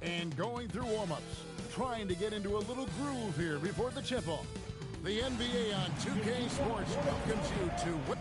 And going through warm-ups, trying to get into a little groove here before the tip-off. The NBA on 2K Sports welcomes you to...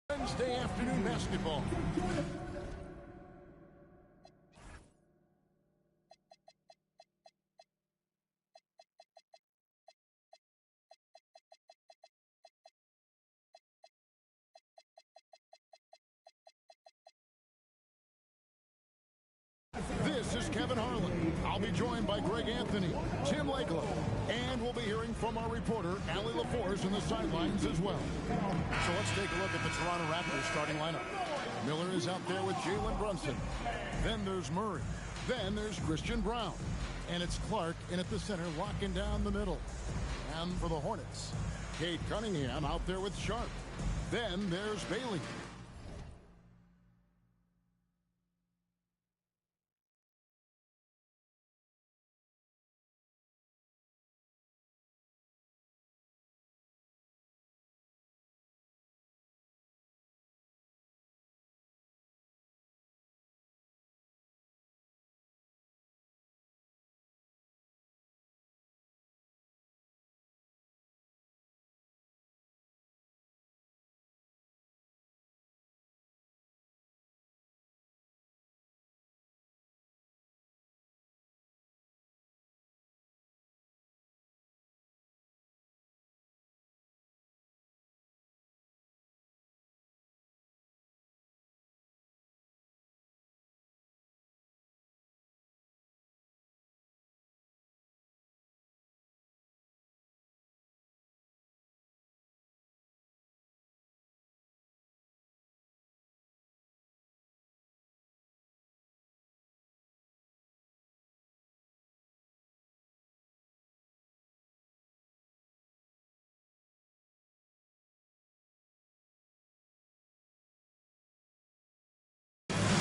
Wednesday afternoon basketball. This is Kevin Harlan. I'll be joined by Greg Anthony, Tim Lakeland, and we'll be hearing from our reporter, Allie LaForce, in the sidelines as well. So let's take a look at the Toronto Raptors starting lineup. Miller is out there with Jalen Brunson. Then there's Murray. Then there's Christian Brown. And it's Clark in at the center, locking down the middle. And for the Hornets, Cade Cunningham out there with Sharpe. Then there's Bailey.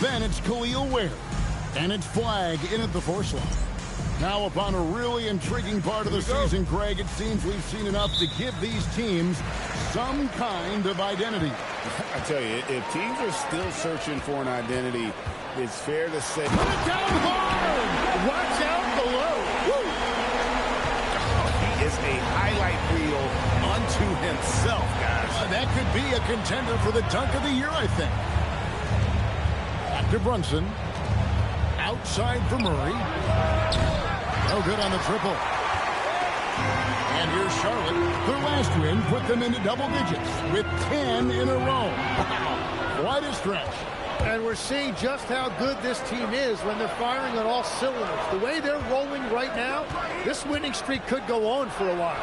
Then it's Khalil Ware. And it's Flagg in at the force line. Now upon a really intriguing part of the season, Greg, it seems we've seen enough to give these teams some kind of identity. I tell you, if teams are still searching for an identity, it's fair to say... Put it down hard! Watch out below! Woo! He is a highlight reel unto himself, guys. That could be a contender for the dunk of the year, I think. To Brunson. Outside for Murray. No good on the triple. And here's Charlotte. Their last win put them into double digits with 10 in a row. Wow. Quite a stretch. And we're seeing just how good this team is when they're firing on all cylinders. The way they're rolling right now, this winning streak could go on for a while.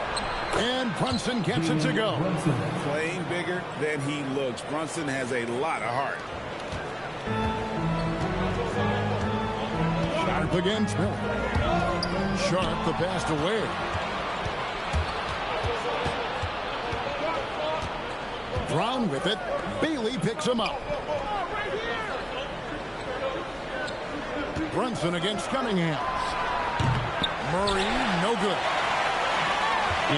And Brunson gets it to go. Playing bigger than he looks. Brunson has a lot of heart. Sharpe against Miller. Sharpe the pass to Ware. Brown with it. Bailey picks him up. Brunson against Cunningham. Murray, no good.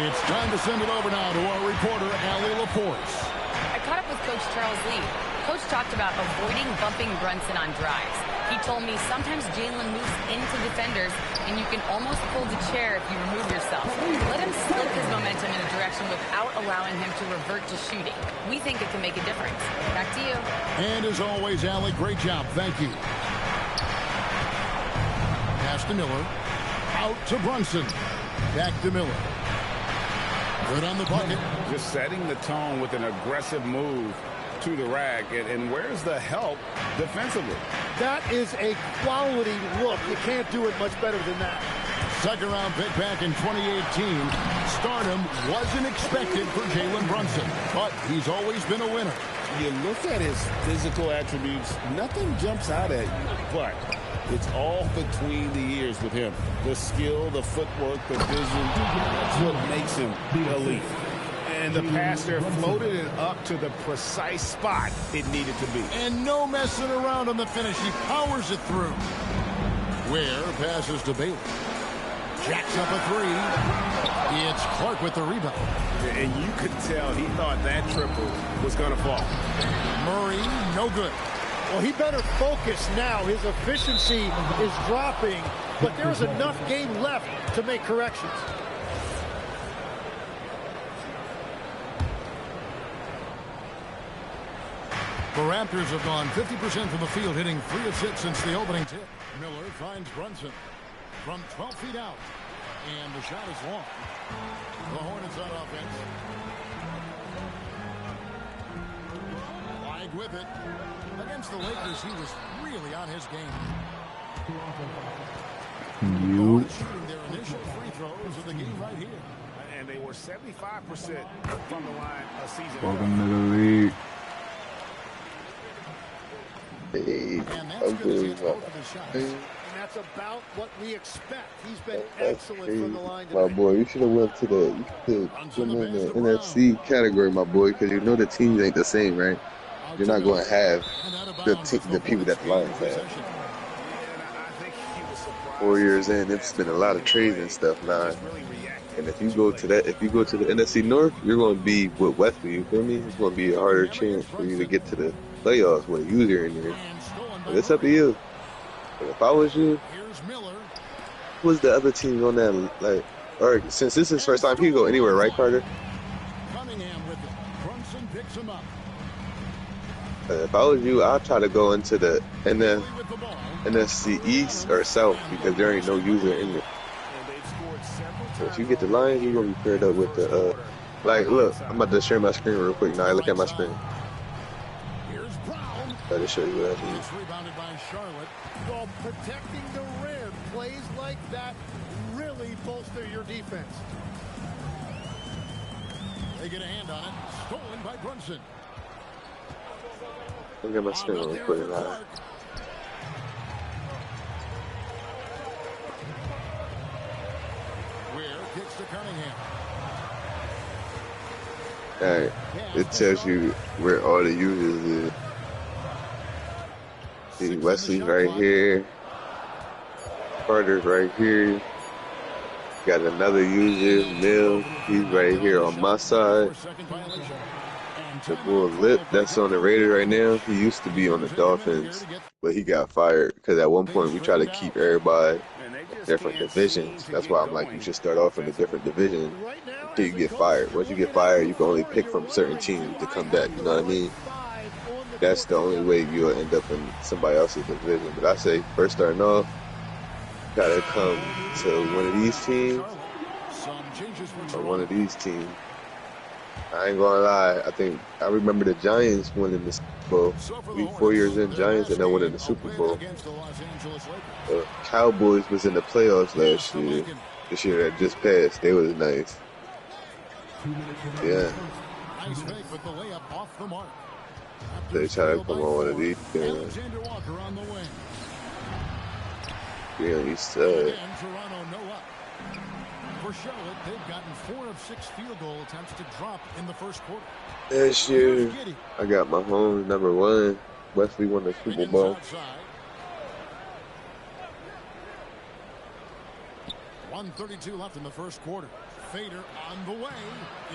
It's time to send it over now to our reporter, Allie LaForce. I caught up with Coach Charles Lee. Coach talked about avoiding bumping Brunson on drives. He told me sometimes Jalen moves into defenders, and you can almost pull the chair if you remove yourself. Let him slip his momentum in a direction without allowing him to revert to shooting. We think it can make a difference. Back to you. And as always, Allie, great job. Thank you. Pass to Miller. Out to Brunson. Back to Miller. Good on the bucket. Just setting the tone with an aggressive move. to the rack. And where's the help defensively? That is a quality look. You can't do it much better than that. Second round pick back in 2018. Stardom wasn't expected for Jalen Brunson, but he's always been a winner. You look at his physical attributes, nothing jumps out at you, but it's all between the ears with him. The skill, the footwork, the vision, that's what makes him elite. And the pass there floated it up to the precise spot it needed to be. And no messing around on the finish. He powers it through. Ware passes to Bailey. Jacks up a three. It's Clark with the rebound. And you could tell he thought that triple was going to fall. Murray, no good. Well, he better focus now. His efficiency is dropping, but there's enough game left to make corrections. The Raptors have gone 50% from the field, hitting 3 of 6 since the opening tip. Miller finds Brunson from 12 feet out. And the shot is long. The Hornets on offense. Flagg with it. Against the Lakers, he was really on his game. Shooting their initial free throws of the game right here. And they were 75% from the line a season ago. Welcome to the league. Hey, And that's about what we expect. He's been excellent from the line my tonight. boy. You should have went to you should have in the NFC category, my boy, because you know the teams ain't the same, right? You're not going to have the people that the Lions have. 4 years in, it's been a lot of trades and stuff now. And if you go to the NFC North, you're going to be with Wesley. You feel me? It's going to be a harder chance for you to get to the playoffs with a user in there. But it's up to you. But if I was you, who's the other team on that? Like, or since this is his first time, he can go anywhere, right, Carter? If I was you, I'd try to go into the NFC East or South because there ain't no user in it. So if you get the Lions, you're gonna be paired up with the like. Look, I'm about to share my screen real quick. Now, look at my screen. Let me show you what I mean. Rebounded by Charlotte. Well, protecting the rim, plays like that really bolster your defense. They get a hand on it. Stolen by Brunson. Look at my screen real quick now. Kicks to Cunningham. Alright, it tells you where all the users is. See, Wesley's right here. Carter's right here. Got another user, Mill. He's right here on my side. The boy Lip, that's on the Raiders right now. He used to be on the Dolphins, but he got fired because at one point we tried to keep everybody different divisions. That's why I'm like, you should start off in a different division until you get fired. Once you get fired, you can only pick from certain teams to come back. You know what I mean? That's the only way you'll end up in somebody else's division. But I say, first starting off, gotta come to one of these teams or one of these teams. I ain't gonna lie. I remember the Giants winning the Super Bowl. We 4 years in Giants and then winning the Super Bowl. The Cowboys was in the playoffs last year. This year that just passed, they was nice. Yeah. They try to come on one of these games. Yeah, he's sad. For Charlotte, they've gotten 4 of 6 field goal attempts to drop in the first quarter. This year, I got Mahomes #1. Wesley won the Super Bowl. 1:32 left in the first quarter. Fader on the way.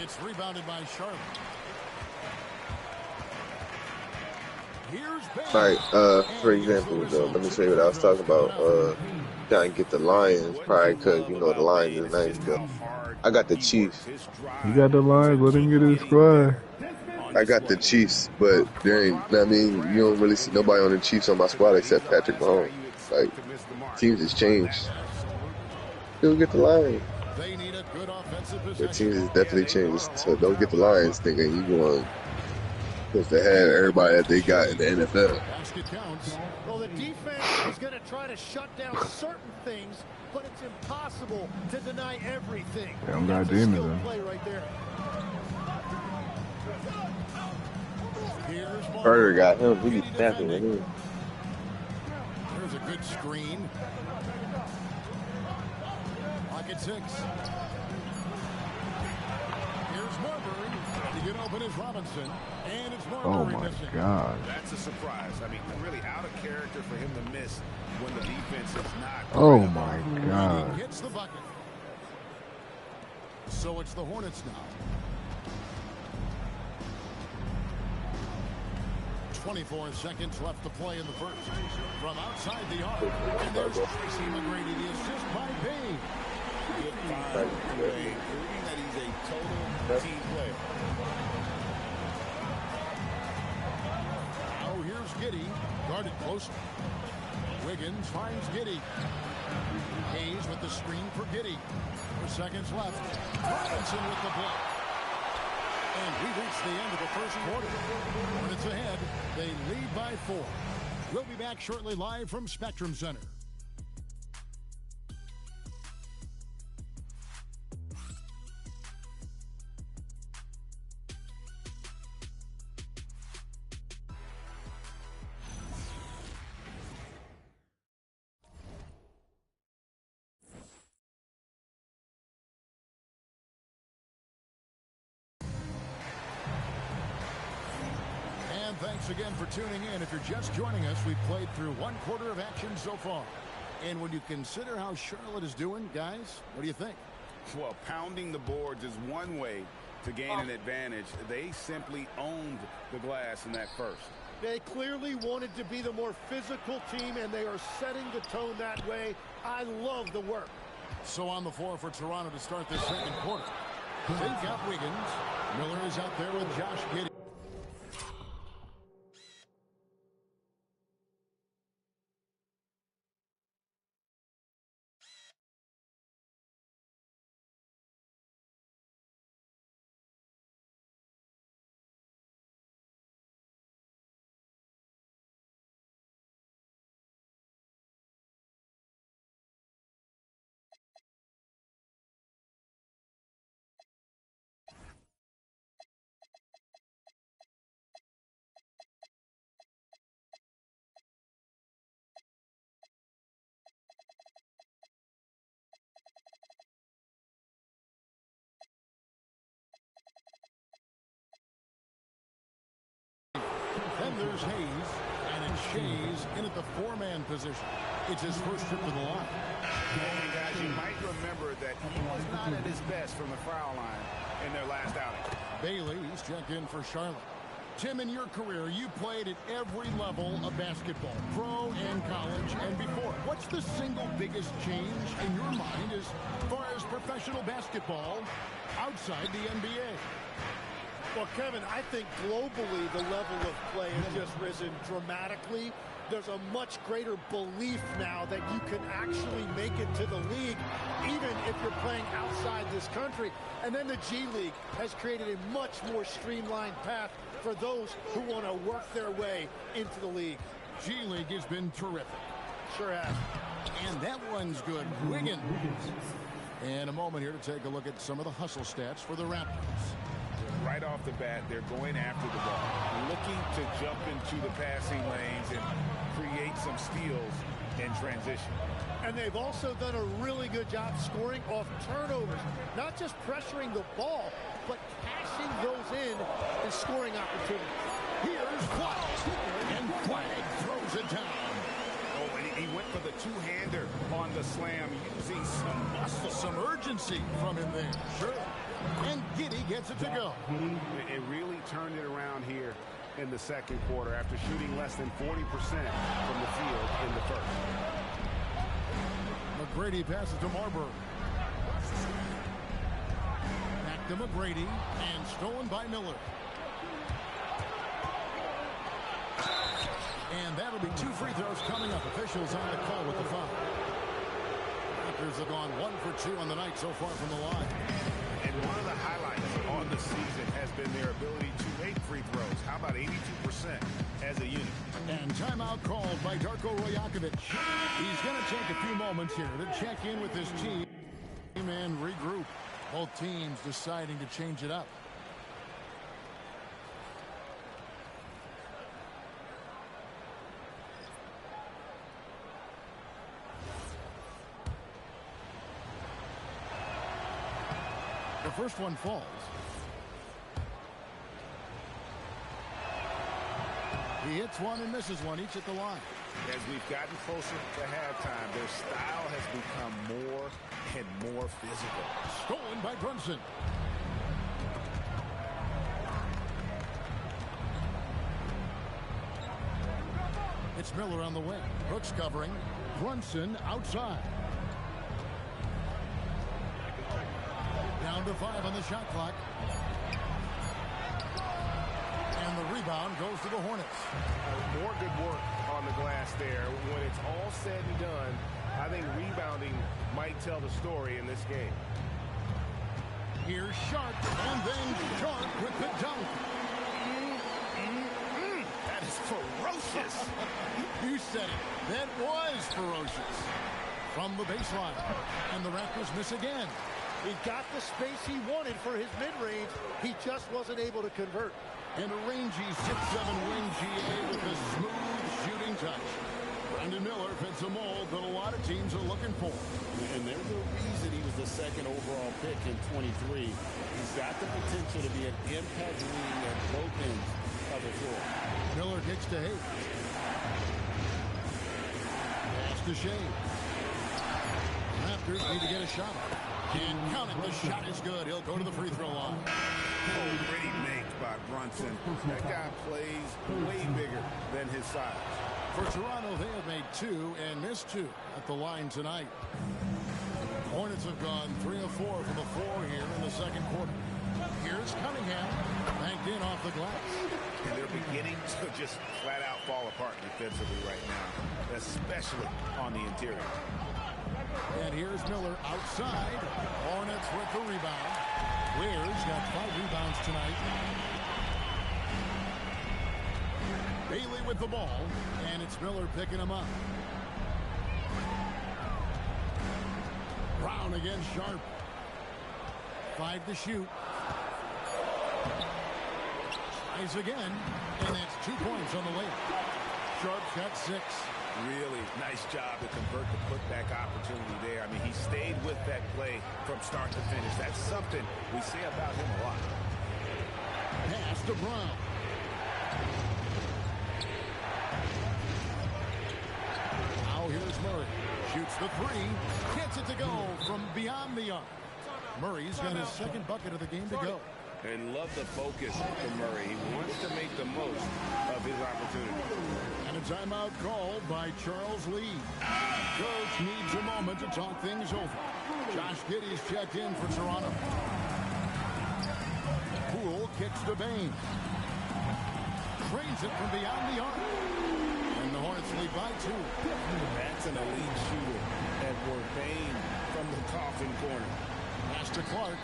It's rebounded by Charlotte. All right, for example, though, let me show you what I was talking about. Trying to get the Lions, probably because, you know, the Lions is nice, but I got the Chiefs. You got the Lions, let him get his squad. I got the Chiefs, but there ain't, I mean, you don't really see nobody on the Chiefs on my squad except Patrick Mahomes. Like, teams has changed. Still get the Lions. The teams has definitely changed, so don't get the Lions thinking you going Because they had everybody that they got in the NFL. Basket counts. Well, the defense is going to try to shut down certain things, but it's impossible to deny everything. They don't got That's a demons, skilled though. play right there. Here's Carter got him. He be snapping at him. There's a good screen. Pocket 6. Here's Marbury. To get open is Robinson. And it's Marbury Oh my missing. God. That's a surprise. I mean, really out of character for him to miss when the defense is not. Oh my God. He hits the bucket. So it's the Hornets now. 24 seconds left to play in the first. From outside the arc. And there's Tracy McGrady, the assist by Payne. Good find, proving that he's a total team player. Now here's Giddey, guarded closely. Wiggins finds Giddey. Hayes with the screen for Giddey. 4 seconds left. Robinson with the block. And we reach the end of the first quarter. Hornets ahead. They lead by 4. We'll be back shortly live from Spectrum Center. Thanks again for tuning in. If you're just joining us, we've played through 1 quarter of action so far. And when you consider how Charlotte is doing, guys, what do you think? Well, pounding the boards is one way to gain an advantage. They simply owned the glass in that first. They clearly wanted to be the more physical team, and they are setting the tone that way. I love the work. So on the floor for Toronto to start this second quarter. They've got Wiggins. Miller is out there with Josh Giddey. Then there's Hayes, and it's Shays in at the 4-man position. It's his first trip to the line. And guys, you might remember that he was not at his best from the foul line in their last outing. Bailey's checked in for Charlotte. Tim, in your career, you played at every level of basketball, pro and college and before. What's the single biggest change in your mind as far as professional basketball outside the NBA? Well, Kevin, I think globally the level of play has just risen dramatically. There's a much greater belief now that you can actually make it to the league, even if you're playing outside this country. And then the G League has created a much more streamlined path for those who want to work their way into the league. G League has been terrific. Sure has. And that one's good. Wiggins. And a moment here to take a look at some of the hustle stats for the Raptors. Right off the bat, they're going after the ball, looking to jump into the passing lanes and create some steals in transition. And they've also done a really good job scoring off turnovers, not just pressuring the ball, but cashing those in and scoring opportunities. Here's Flagg, and Flagg throws it down. Oh, and he went for the two-hander on the slam, using some muscle. Some urgency from him there. Sure. And Giddey gets it to go. It really turned it around here in the second quarter after shooting less than 40% from the field in the first. McGrady passes to Marbury. Back to McGrady, and stolen by Miller. And that'll be 2 free throws coming up. Officials on the call with the foul. Raptors have gone 1 for 2 on the night so far from the line. And one of the highlights on the season has been their ability to make free throws. How about 82% as a unit? And timeout called by Darko Rajakovic. He's going to take a few moments here to check in with his team and regroup. Both teams deciding to change it up. The first one falls. He hits one and misses one, each at the line. As we've gotten closer to halftime, their style has become more and more physical. Stolen by Brunson. It's Miller on the wing. Brooks covering. Brunson outside. Down to 5 on the shot clock. And the rebound goes to the Hornets. More good work on the glass there. When it's all said and done, I think rebounding might tell the story in this game. Here's Sharpe, and then Sharpe with the dunk. That is ferocious. You said it. That was ferocious. From the baseline. And the Raptors miss again. He got the space he wanted for his mid-range. He just wasn't able to convert. And a rangy 6'7" wing GA with a smooth shooting touch. Brandon Miller fits a mold that a lot of teams are looking for. And there's a reason he was the second overall pick in 23. He's got the potential to be an impact wing at both ends of the floor. Miller kicks to Hayes. Pass to Shea. Raptors need to get a shot. And count it. The shot is good. He'll go to the free throw line. Oh, great make by Brunson. That guy plays way bigger than his size. For Toronto, they have made 2 and missed 2 at the line tonight. Hornets have gone 3 of 4 from the floor here in the second quarter. Here's Cunningham, banked in off the glass. And they're beginning to just flat out fall apart defensively right now, especially on the interior. And here's Miller outside. Hornets with the rebound. Weir's got 5 rebounds tonight. Bailey with the ball, and it's Miller picking him up. Brown against Sharpe. 5 to shoot. Tries again, and that's 2 points on the way. Sharpe's got 6. Really nice job to convert the putback opportunity there. I mean, he stayed with that play from start to finish. That's something we say about him a lot. Pass to Brown. Now here's Murray. Shoots the 3. Gets it to go from beyond the arc. Murray's got his second bucket of the game to go. And love the focus from Murray. He wants to make the most of his opportunity. And a timeout called by Charles Lee. Coach needs a moment to talk things over. Josh Giddey's checked in for Toronto. Poole kicks to Bain. Trains it from beyond the arc. And the Hornets lead by 2. That's an elite shooter. Edward Bain from the coffin corner. Pass to Clark.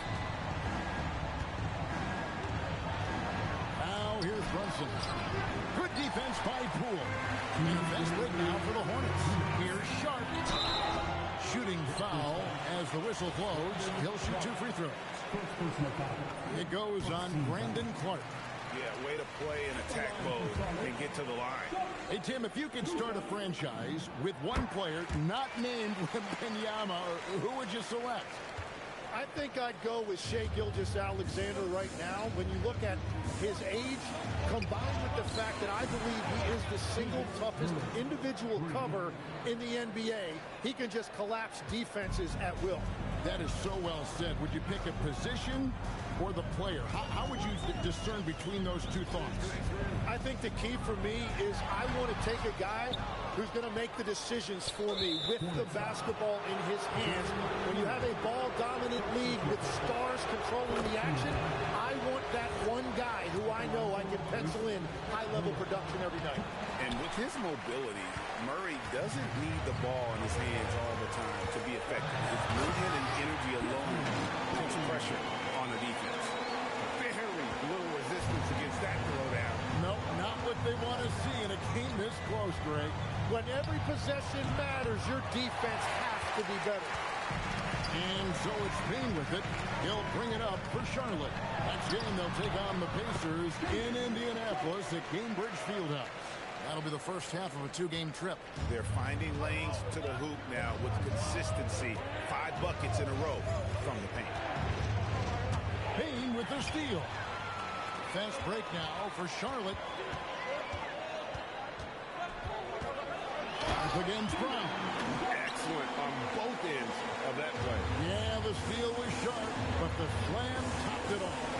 Now here's Brunson. Good defense by Poole. And a fast break now for the Hornets. Here's Sharpe. Shooting foul as the whistle blows. He'll shoot 2 free throws. It goes on Brandon Clark. Yeah, way to play in attack mode and get to the line. Hey, Tim, if you could start a franchise with one player not named Wembanyama, who would you select? I think I'd go with Shai Gilgeous-Alexander right now. When you look at his age, combined with the fact that I believe he is the single toughest individual cover in the NBA, he can just collapse defenses at will. That is so well said. Would you pick a position or the player? How would you discern between those two thoughts? I think the key for me is I want to take a guy who's going to make the decisions for me with the basketball in his hands. When you have a ball-dominant league with stars controlling the action, I want that one guy who I know I can pencil in high-level production every night. And with his mobility, Murray doesn't need the ball in his hands all the time to be effective. His movement and energy alone puts pressure on the defense. Very little resistance against that throwdown. No, close, Greg. When every possession matters, your defense has to be better. And so it's Payne with it. He'll bring it up for Charlotte. Next game, they'll take on the Pacers in Indianapolis at Gainbridge Fieldhouse. That'll be the first half of a two-game trip. They're finding lanes to the hoop now with consistency. 5 buckets in a row from the paint. Payne with the steal. Fast break now for Charlotte. Up against Brown. Excellent on both ends of that play. Yeah, the steal was sharp, but the slam topped it off.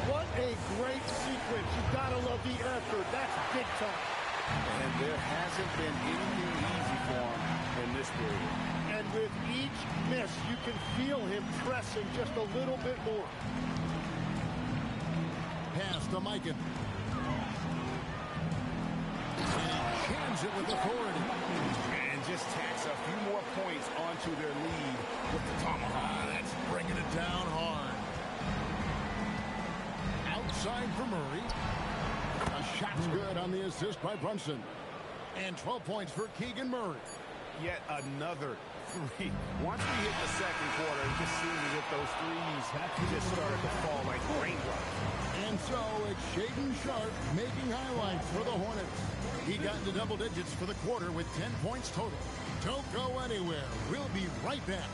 What a great sequence. You've got to love the effort. That's big time. And there hasn't been anything easy for him in this period. And with each miss, you can feel him pressing just a little bit more. Pass to Mikan. And he jams it with authority. And just tacks a few more points onto their lead with the tomahawk. That's bringing it down hard. Outside for Murray. A shot's good on the assist by Brunson. And 12 points for Keegan Murray. Yet another 3. Once we hit the second quarter, it just seems as if those threes just started to fall like raindrops. And so it's Cha Cade Sharpe making highlights for the Hornets. He got into double digits for the quarter with 10 points total. Don't go anywhere. We'll be right back.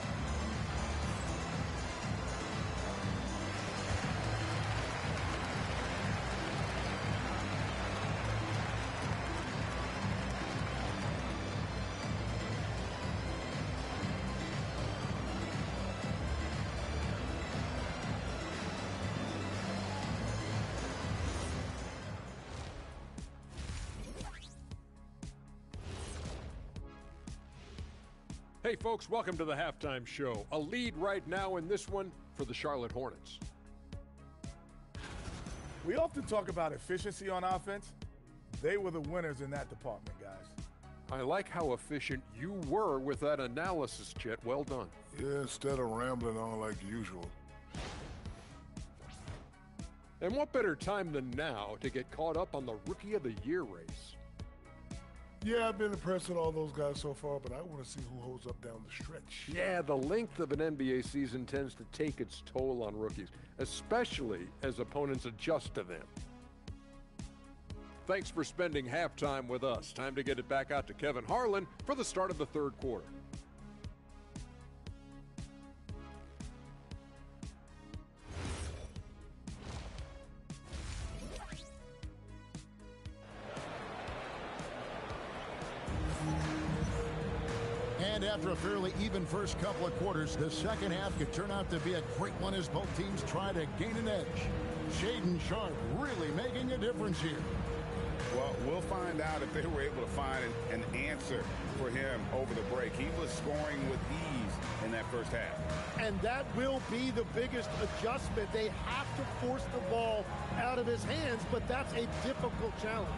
Hey folks, welcome to the halftime show. A lead right now in this one for the Charlotte Hornets. We often talk about efficiency on offense. They were the winners in that department, guys. I like how efficient you were with that analysis, Chet. Well done. Yeah, instead of rambling on like usual. And what better time than now to get caught up on the Rookie of the Year race? Yeah, I've been impressed with all those guys so far, but I want to see who holds up down the stretch. Yeah, the length of an NBA season tends to take its toll on rookies, especially as opponents adjust to them. Thanks for spending halftime with us. Time to get it back out to Kevin Harlan for the start of the third quarter. And after a fairly even first couple of quarters, the second half could turn out to be a great one as both teams try to gain an edge. Cha Cade Sharpe really making a difference here. Well, we'll find out if they were able to find an answer for him over the break. He was scoring with ease in that first half. And that will be the biggest adjustment. They have to force the ball out of his hands, but that's a difficult challenge.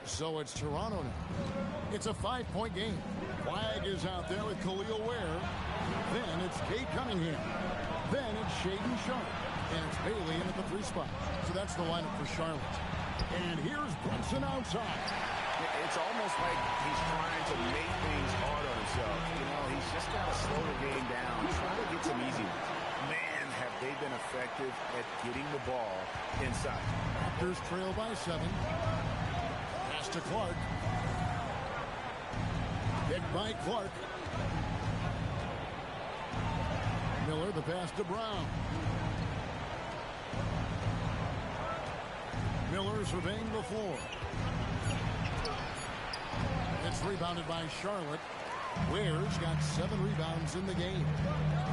So it's Toronto now. It's a 5-point game. Flagg is out there with Khalil Ware. Then it's Cade Cunningham. Then it's Cha Cade Sharpe. And it's Bailey in at the 3 spot. So that's the lineup for Charlotte. And here's Brunson outside. It's almost like he's trying to make things hard on himself. You know, he's just got to slow the game down, try to get some easy ones. Man, have they been effective at getting the ball inside. Raptors trail by 7. Pass to Clark. Picked by Clark. Miller, the pass to Brown. Miller surveying the floor. It's rebounded by Charlotte. Ware's got 7 rebounds in the game.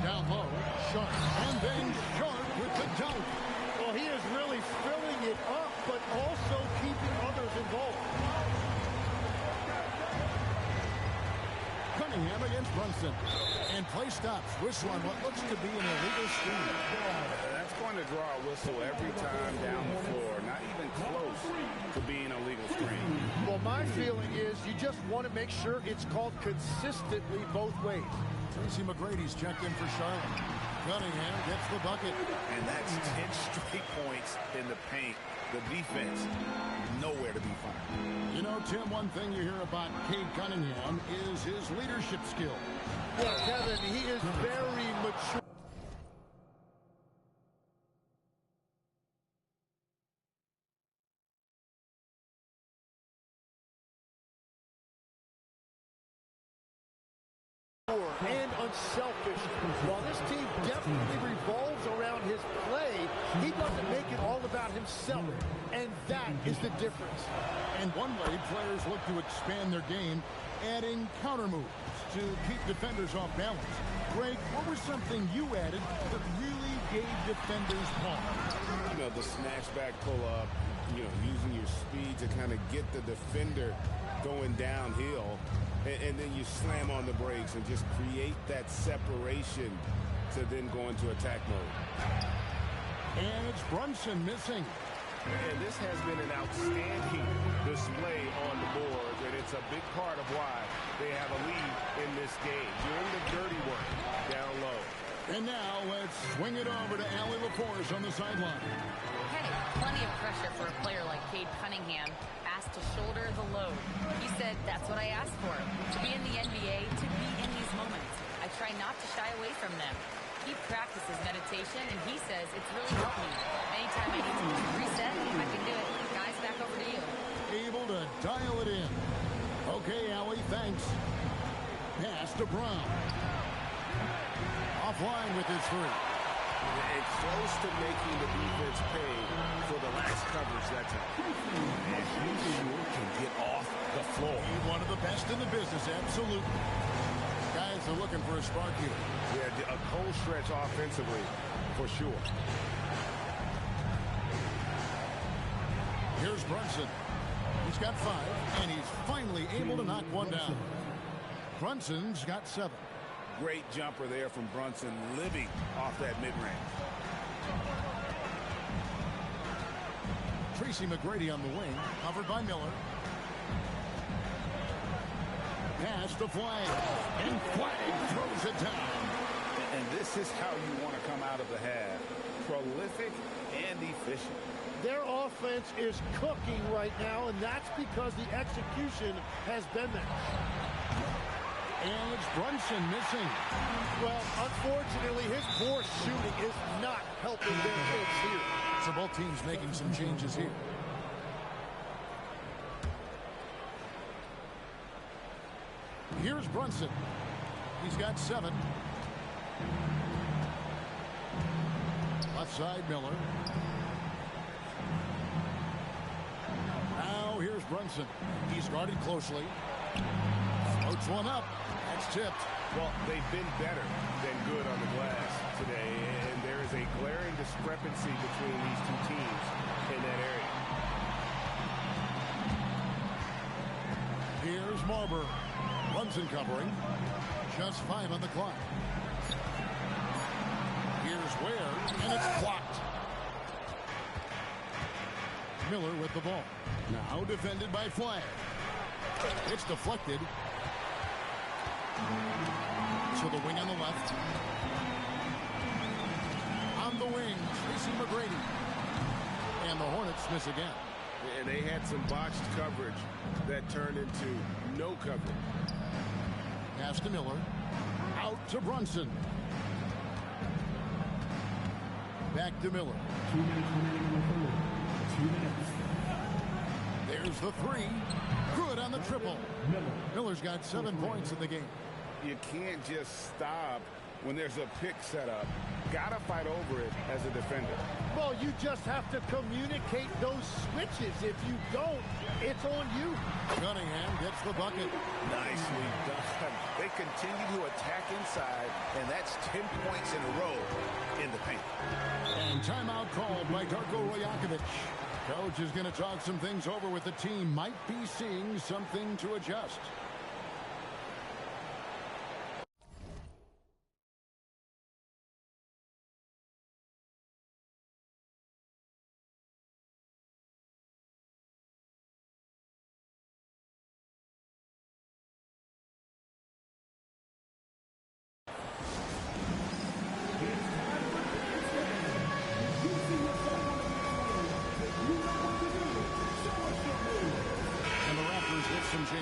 Down low, Sharpe. And then Sharpe with the dunk. Well, he is really filling it up, but also keeping others involved. Cunningham against Brunson. And play stops. Whistle on what looks to be an illegal screen. That's going to draw a whistle every time down the floor. Not even close to being a legal screen. Well, my feeling is you just want to make sure it's called consistently both ways. Tracy McGrady's checked in for Charlotte. Cunningham gets the bucket. And that's 10 straight points in the paint. The defense, nowhere to be found. You know, Tim, one thing you hear about Cade Cunningham is his leadership skill. Well, Kevin, he is very mature. And unselfish. While this team definitely revolves around his play, he doesn't make it all about himself. And that is the difference. And one way players look to expand their game, adding counter moves to keep defenders off balance. Greg, what was something you added that really gave defenders pause? You know, the snatch back pull-up, you know, using your speed to kind of get the defender going downhill. And then you slam on the brakes and just create that separation to then go into attack mode. And it's Brunson missing. And this has been an outstanding display on the boards, and it's a big part of why they have a lead in this game, doing the dirty work down low. And now let's swing it over to Allie LaForce on the sideline. Hey, plenty of pressure for a player like Cade Cunningham, asked to shoulder the load. He said, that's what I asked for, to be in the NBA, to be in these moments. I try not to shy away from them. He practices meditation, and he says it's really helped me. Anytime I need to reset, I can do it. Guys, back over to you. Able to dial it in. Okay, Allie, thanks. Pass to Brown. Offline with his three. And close to making the defense pay for the last coverage that time. And he sure can get off the floor. He's one of the best in the business, absolutely. Guys are looking for a spark here. Yeah, a cold stretch offensively, for sure. Here's Brunson. He's got 5, and he's finally able to knock one down. Brunson's got 7. Great jumper there from Brunson, living off that mid-range. Tracy McGrady on the wing, covered by Miller. Pass to Flagg, and Flagg throws it down. And this is how you want to come out of the half. Prolific and efficient. Their offense is cooking right now, and that's because the execution has been there. And it's Brunson missing. Well, unfortunately, his poor shooting is not helping their kids here. So both teams making some changes here. Here's Brunson. He's got 7. Left side, Miller. Now here's Brunson. He's guarded closely. Floats one up. That's tipped. Well, they've been better than good on the glass today, and there is a glaring discrepancy between these two teams in that area. Here's Marber. Brunson covering. Just 5 on the clock. Here's Ware, and it's blocked. Miller with the ball. Now defended by Flagg. It's deflected. So the wing on the left. On the wing, Tracy McGrady. And the Hornets miss again. And they had some botched coverage that turned into no coverage. Pass to Miller. Out to Brunson. Back to Miller. 2 minutes remaining. 2 minutes. There's the 3. Good on the triple. Miller's got 7 points in the game. You can't just stop when there's a pick set up. Gotta fight over it as a defender. Well, you just have to communicate those switches. If you don't, it's on you. Cunningham gets the bucket. Nicely done. They continue to attack inside, and that's 10 points in a row in the paint. And timeout called by Darko Rajakovic. Coach is going to talk some things over with the team. Might be seeing something to adjust.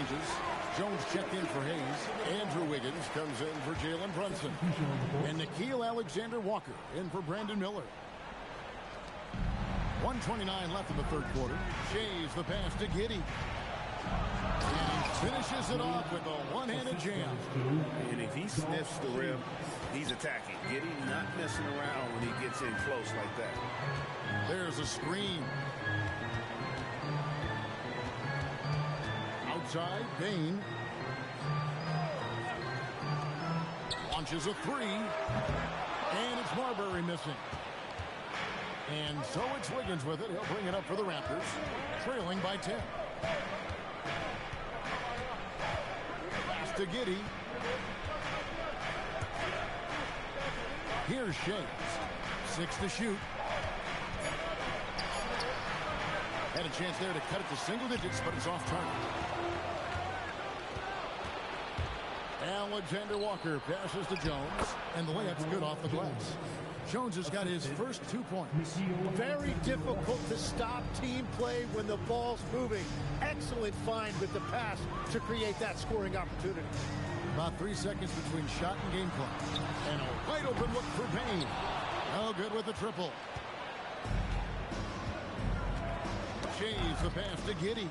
changes. Jones checked in for Hayes. Andrew Wiggins comes in for Jalen Brunson. And Nickeil Alexander-Walker in for Brandon Miller. 1:29 left in the third quarter. Shays the pass to Giddey. And he finishes it off with a one-handed jam. And if he sniffs the rim, he's attacking. Giddey not messing around when he gets in close like that. There's a screen. Outside, Bain. Launches a three. And it's Marbury missing. And so it's Wiggins with it. He'll bring it up for the Raptors, trailing by 10. Pass to Giddey. Here's Shays. 6 to shoot. Had a chance there to cut it to single digits, but it's off target. Alexander Walker passes to Jones, and the layup's good off the glass. Jones has got his first 2 points. Very difficult to stop team play when the ball's moving. Excellent find with the pass to create that scoring opportunity. About 3 seconds between shot and game clock. And a wide open look for Bain. Oh, good with the triple. Shays the pass to Giddey.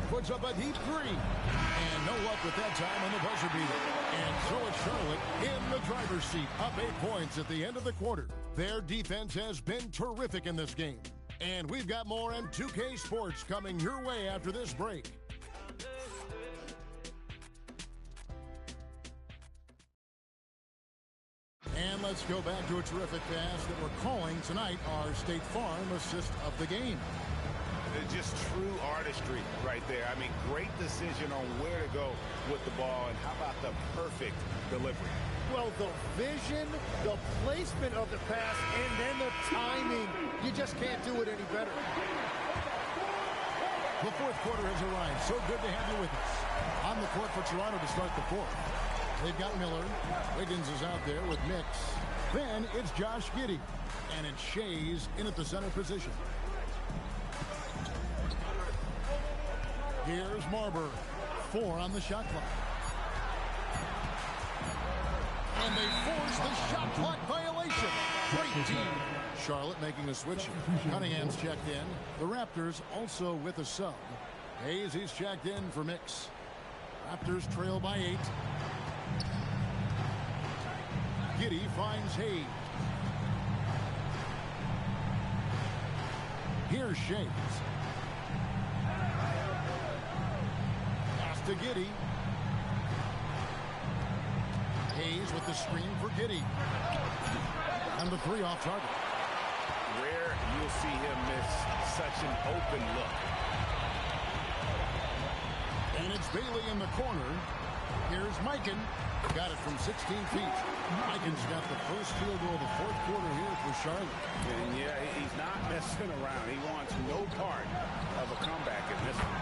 Puts up a deep three. And no luck with that time on the buzzer beater. And so it's Charlotte in the driver's seat, up 8 points at the end of the quarter. Their defense has been terrific in this game. And we've got more on 2K Sports coming your way after this break. And let's go back to a terrific pass that we're calling tonight our State Farm assist of the game. It's just true artistry right there. I mean, great decision on where to go with the ball, and how about the perfect delivery? Well, the vision, the placement of the pass, and then the timing. You just can't do it any better. The fourth quarter has arrived. So good to have you with us. On the court for Toronto to start the fourth. They've got Miller. Wiggins is out there with Mix. Then it's Josh Giddey. And it's Shays in at the center position. Here's Marbury. 4 on the shot clock. And they force the shot clock violation. Great team. Charlotte making a switch. Cunningham's checked in. The Raptors also with a sub. Hayes, he's checked in for Mix. Raptors trail by 8. Giddey finds Hayes. Here's Shays. Pass to Giddey. Hayes with the screen for Giddey. And the 3 off target. Rare you'll see him miss such an open look. And it's Bailey in the corner. Here's Mikan. Got it from 16 feet. Mikan's got the first field goal of the fourth quarter here for Charlotte. And yeah, he's not messing around. He wants no part of a comeback in this one.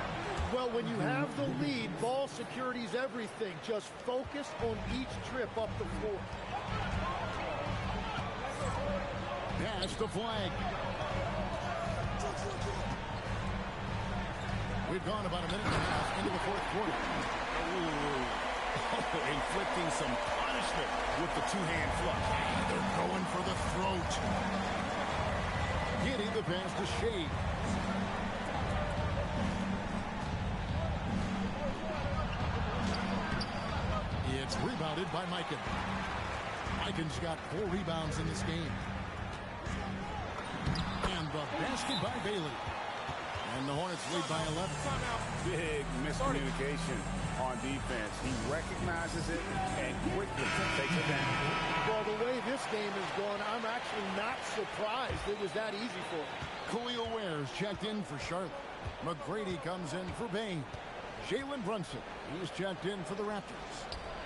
Well, when you have the lead, ball security's everything. Just focus on each trip up the floor. Pass to Flagg. We've gone about a minute and a half into the fourth quarter. Inflicting some punishment with the two-hand flush. They're going for the throat. Giddey the pass to Shays. It's rebounded by Mikan. Mikan's got 4 rebounds in this game. And the basket by Bailey. And the Hornets lead by 11. Big miscommunication on defense. He recognizes it and quickly takes it down. Well, the way this game has gone, I'm actually not surprised it was that easy for him. Khalil Ware's checked in for Charlotte. McGrady comes in for Bain. Jalen Brunson, he's checked in for the Raptors.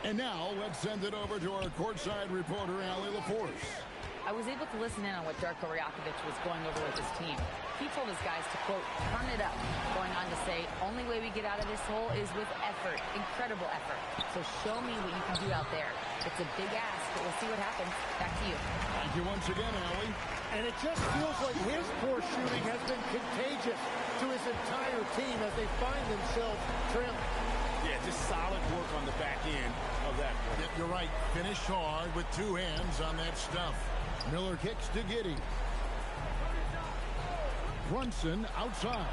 And now, let's send it over to our courtside reporter, Allie LaForce. I was able to listen in on what Darko Rajakovic was going over with his team. He told his guys to, quote, turn it up, going on to say, only way we get out of this hole is with effort, incredible effort. So show me what you can do out there. It's a big ask, but we'll see what happens. Back to you. Thank you once again, Allie. And it just feels like his poor shooting has been contagious. to his entire team as they find themselves trailing. Yeah, just solid work on the back end of that play. Yeah, you're right. Finish hard with two hands on that stuff. Miller kicks to Giddey. Brunson outside.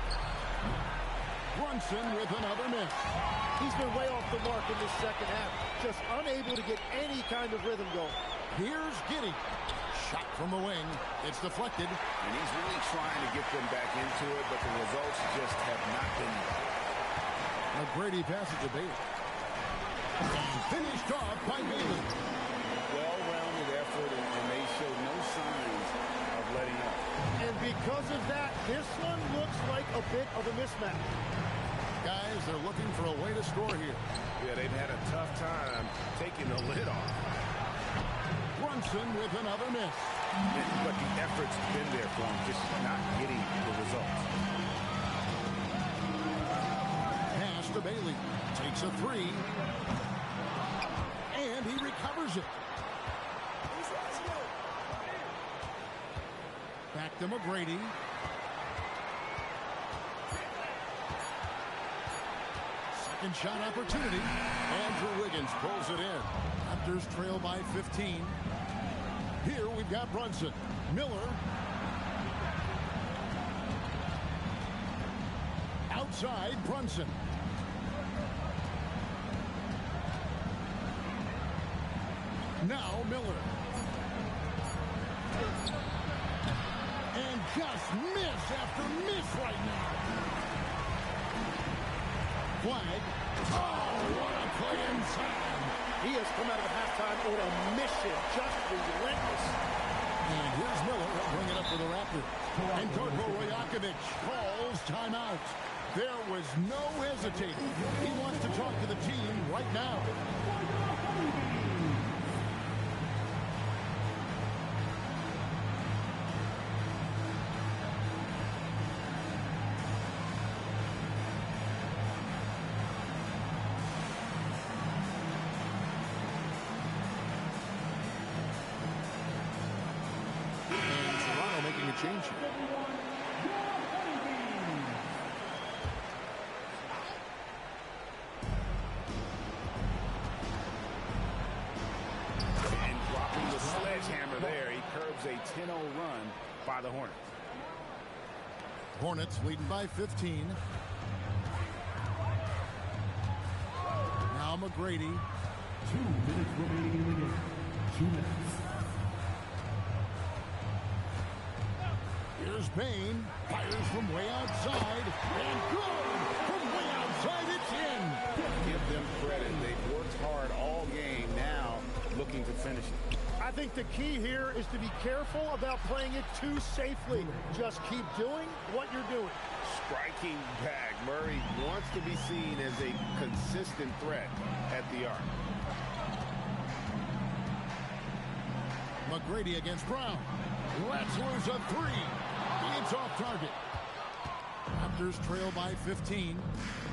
Brunson with another miss. He's been way off the mark in this second half. Just unable to get any kind of rhythm going. Here's Giddey. Shot from the wing. It's deflected. And he's really trying to get them back into it, but the results just have not been there. McGrady passes to Bailey. Finished off by Bailey. Well-rounded effort, and they show no signs of letting up. And because of that, this one looks like a bit of a mismatch. Guys, they're looking for a way to score here. Yeah, they've had a tough time taking the lid off. Brunson with another miss. But the effort's been there for him, just not getting the results. Pass to Bailey. Takes a three. And he recovers it. Back to McGrady. Second shot opportunity. Andrew Wiggins pulls it in. Raptors trail by 15. Here we've got Brunson. Miller. Outside Brunson. Now Miller. And just miss after miss right now. Flagg. Oh, what a play inside. He has come out of halftime on a mission, just relentless. And here's Miller. He'll bring it up for the Raptors. And Darko Rajakovic calls timeout. There was no hesitating. He wants to talk to the team right now. Change here. And dropping the sledgehammer there, he curbs a 10-0 run by the Hornets. Hornets leading by 15. Now McGrady. 2 minutes remaining in the game. 2 minutes. Here's Bain. Fires from way outside. And good! From way outside, it's in! Give them credit. They've worked hard all game. Now looking to finish it. I think the key here is to be careful about playing it too safely. Just keep doing what you're doing. Striking back. Murray wants to be seen as a consistent threat at the arc. McGrady against Brown. Let's lose a three. It's off target. Raptors trail by 15.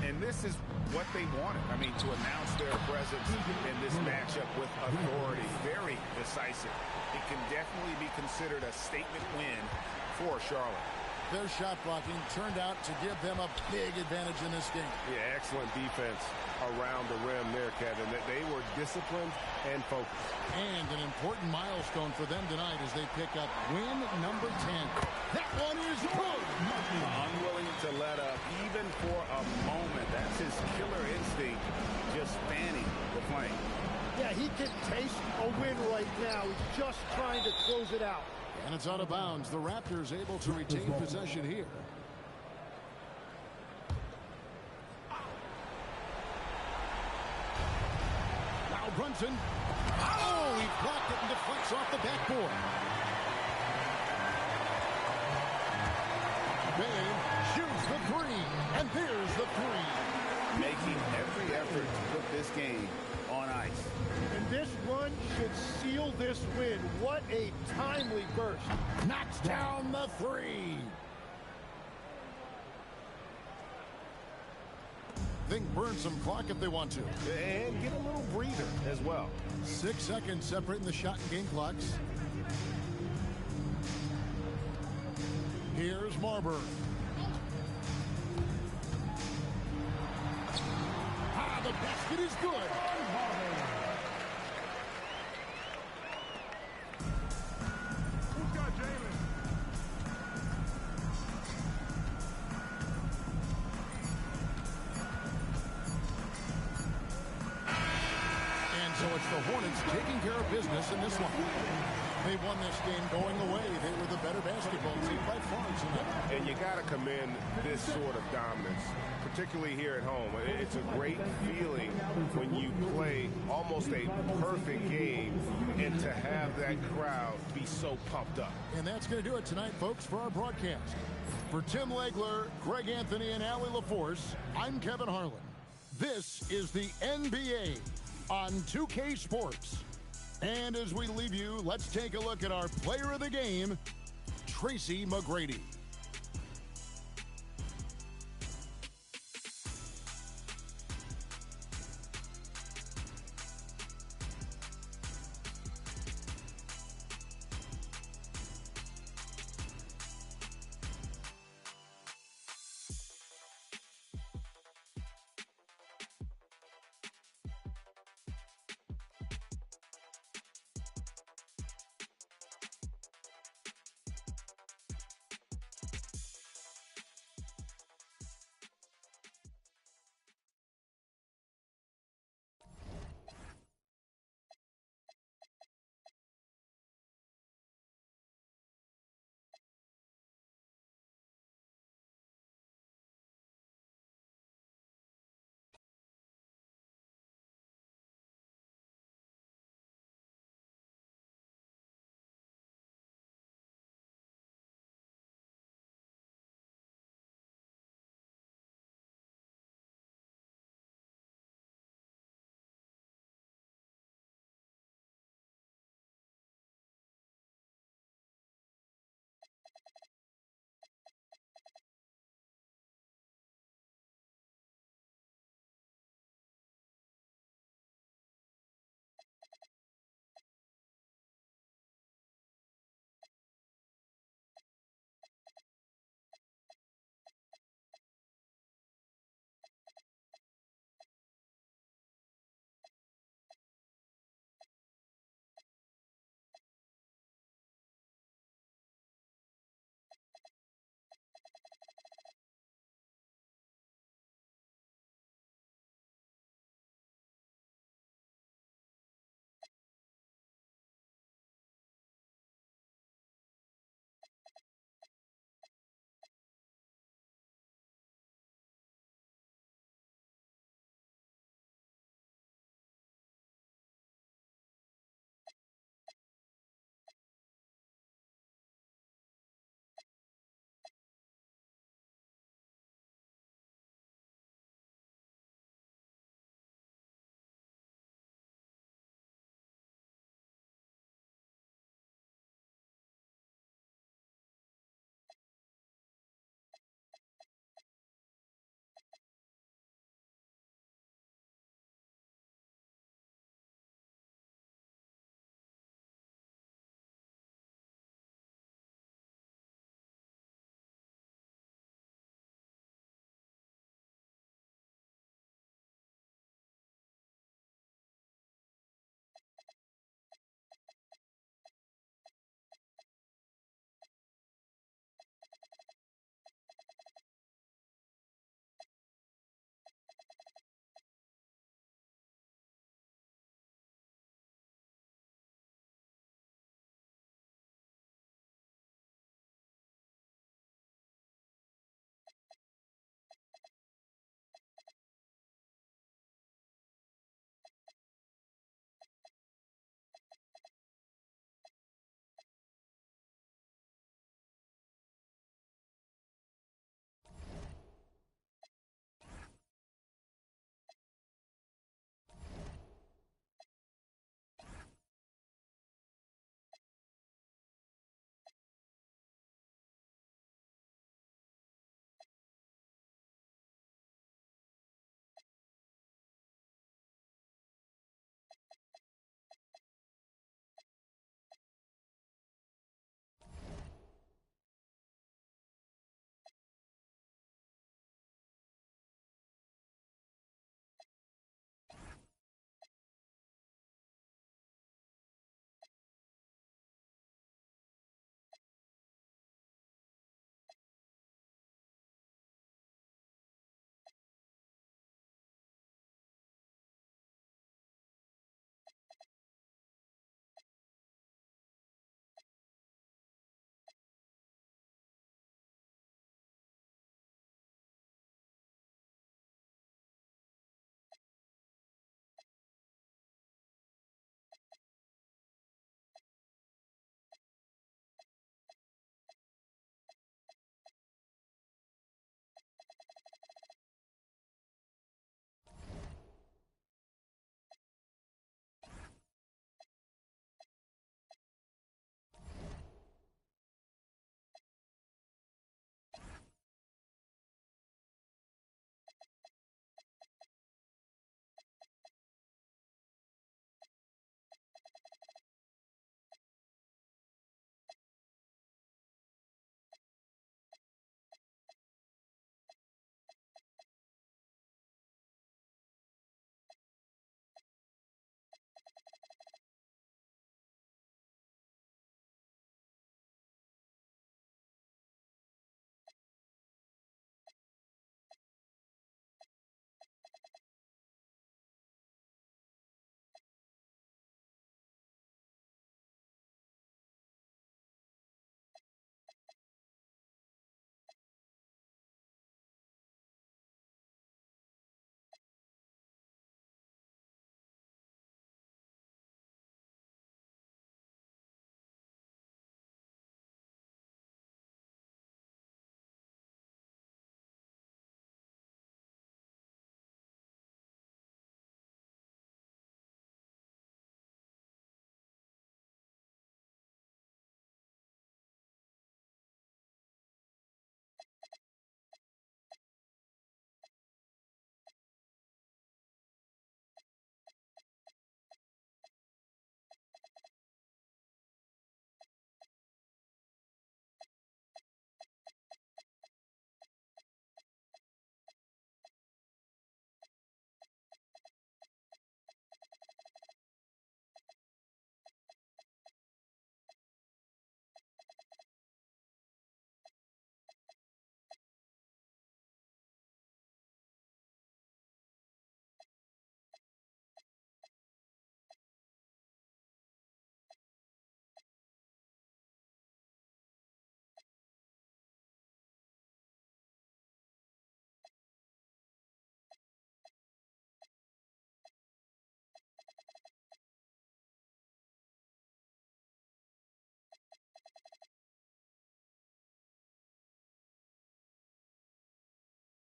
And this is what they wanted. I mean, to announce their presence in this matchup with authority. Very decisive. It can definitely be considered a statement win for Charlotte. Their shot blocking turned out to give them a big advantage in this game. Yeah, excellent defense around the rim there, Kevin. That they were disciplined and focused. And an important milestone for them tonight as they pick up win number 10. That one is good. Unwilling to let up even for a moment. That's his killer instinct, just fanning the flame. Yeah, he can taste a win right now. He's just trying to close it out. And it's out of bounds. The Raptors able to retain possession here. Now Brunson. Oh, he blocked it and deflects off the backboard. Bain shoots the three. And there's the three. Making every effort to put this game on ice. And this run should seal this win. What a timely burst. Knocks down the three. Think burn some clock if they want to. And get a little breather as well. 6 seconds separating the shot and game clocks. Here's Marbury. Basket is good. Who's got Jalen? And so it's the Hornets taking care of business in this one. They won this game going away. They were the better basketball team by far tonight. And you got to commend this sort of dominance, particularly here at home. It's a great feeling when you play almost a perfect game and to have that crowd be so pumped up. And that's going to do it tonight, folks, for our broadcast. For Tim Legler, Greg Anthony, and Allie LaForce, I'm Kevin Harlan. This is the NBA on 2K Sports. And as we leave you, let's take a look at our player of the game, Tracy McGrady.